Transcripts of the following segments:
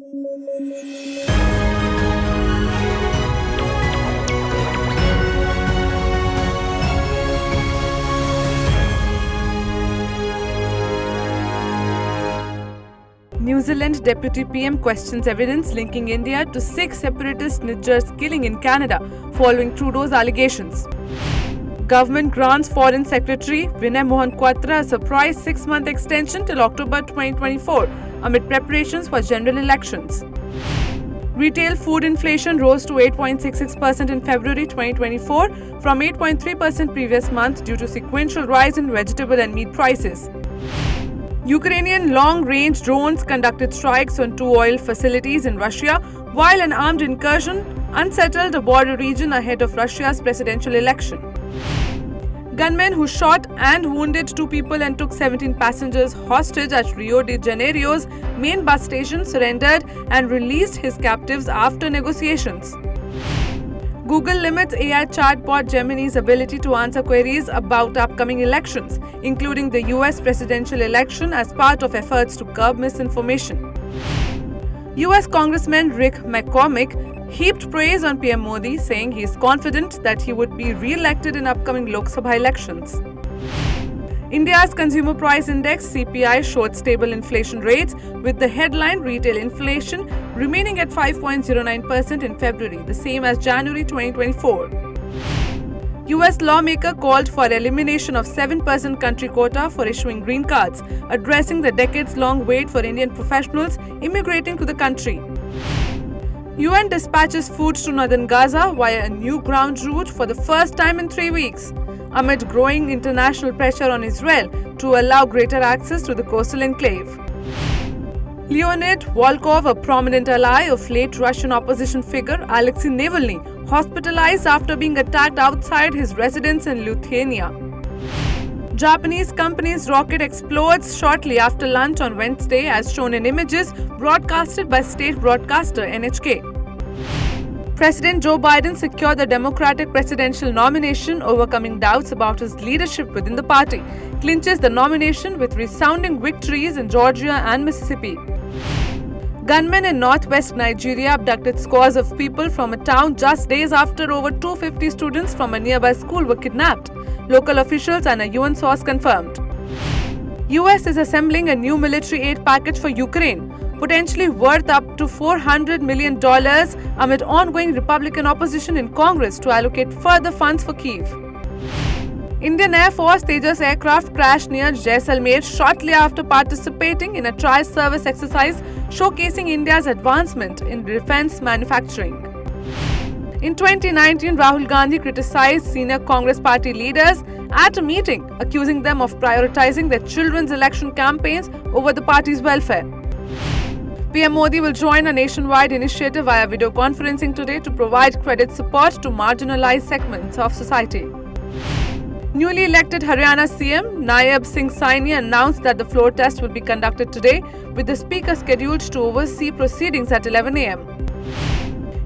New Zealand Deputy PM questions evidence linking India to Sikh separatist Nijjar's killing in Canada following Trudeau's allegations. Government grants Foreign Secretary Vinay Mohan Kwatra a surprise 6-month extension till October 2024 amid preparations for general elections. Retail food inflation rose to 8.66% in February 2024 from 8.3% previous month due to sequential rise in vegetable and meat prices. Ukrainian long-range drones conducted strikes on 2 oil facilities in Russia, while an armed incursion unsettled a border region ahead of Russia's presidential election. Gunmen who shot and wounded 2 people and took 17 passengers hostage at Rio de Janeiro's main bus station surrendered and released his captives after negotiations. Google limits AI chatbot Gemini's ability to answer queries about upcoming elections, including the US presidential election, as part of efforts to curb misinformation. US Congressman Rick McCormick heaped praise on PM Modi, saying he is confident that he would be re-elected in upcoming Lok Sabha elections. India's Consumer Price Index (CPI) showed stable inflation rates, with the headline retail inflation remaining at 5.09% in February, the same as January 2024. US lawmaker called for elimination of 7% country quota for issuing green cards, addressing the decades-long wait for Indian professionals immigrating to the country. UN dispatches food to northern Gaza via a new ground route for the first time in 3 weeks, amid growing international pressure on Israel to allow greater access to the coastal enclave. Leonid Volkov, a prominent ally of late Russian opposition figure Alexei Navalny, hospitalized after being attacked outside his residence in Lithuania. Japanese company's rocket explodes shortly after lunch on Wednesday, as shown in images broadcasted by state broadcaster NHK. President Joe Biden secured the Democratic presidential nomination, overcoming doubts about his leadership within the party, clinches the nomination with resounding victories in Georgia and Mississippi. Gunmen in northwest Nigeria abducted scores of people from a town just days after over 250 students from a nearby school were kidnapped, local officials and a UN source confirmed. US is assembling a new military aid package for Ukraine, potentially worth up to $400 million amid ongoing Republican opposition in Congress to allocate further funds for Kyiv. Indian Air Force Tejas aircraft crashed near Jaisalmer shortly after participating in a tri-service exercise showcasing India's advancement in defense manufacturing. In 2019, Rahul Gandhi criticized senior Congress party leaders at a meeting, accusing them of prioritizing their children's election campaigns over the party's welfare. PM Modi will join a nationwide initiative via video conferencing today to provide credit support to marginalized segments of society. Newly elected Haryana CM Nayab Singh Saini announced that the floor test will be conducted today, with the speaker scheduled to oversee proceedings at 11 a.m.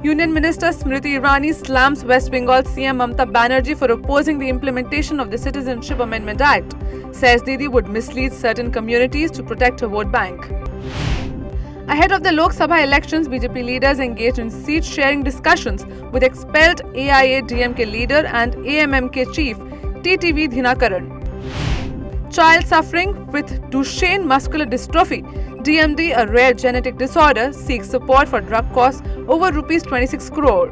Union Minister Smriti Irani slams West Bengal CM Mamata Banerjee for opposing the implementation of the Citizenship Amendment Act, says Didi would mislead certain communities to protect her vote bank. Ahead of the Lok Sabha elections, BJP leaders engaged in seat-sharing discussions with expelled AIA-DMK leader and AMMK chief TTV Dhinakaran. Child suffering with Duchenne muscular dystrophy, DMD, a rare genetic disorder, seeks support for drug costs over Rs 26 crore.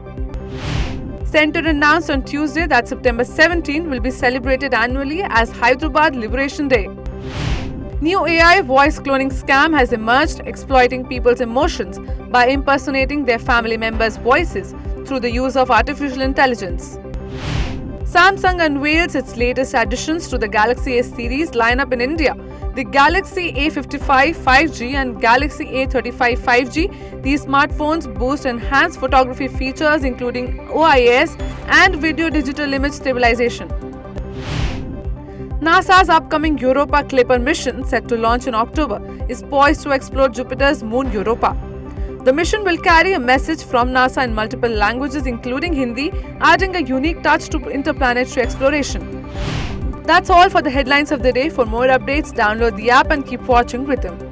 Centre announced on Tuesday that September 17 will be celebrated annually as Hyderabad Liberation Day. New AI voice cloning scam has emerged, exploiting people's emotions by impersonating their family members' voices through the use of artificial intelligence. Samsung unveils its latest additions to the Galaxy S series lineup in India. The Galaxy A55 5G and Galaxy A35 5G. These smartphones boost enhanced photography features including OIS and video digital image stabilization. NASA's upcoming Europa Clipper mission, set to launch in October, is poised to explore Jupiter's moon Europa. The mission will carry a message from NASA in multiple languages including Hindi, adding a unique touch to interplanetary exploration. That's all for the headlines of the day. For more updates, download the app and keep watching Ritam.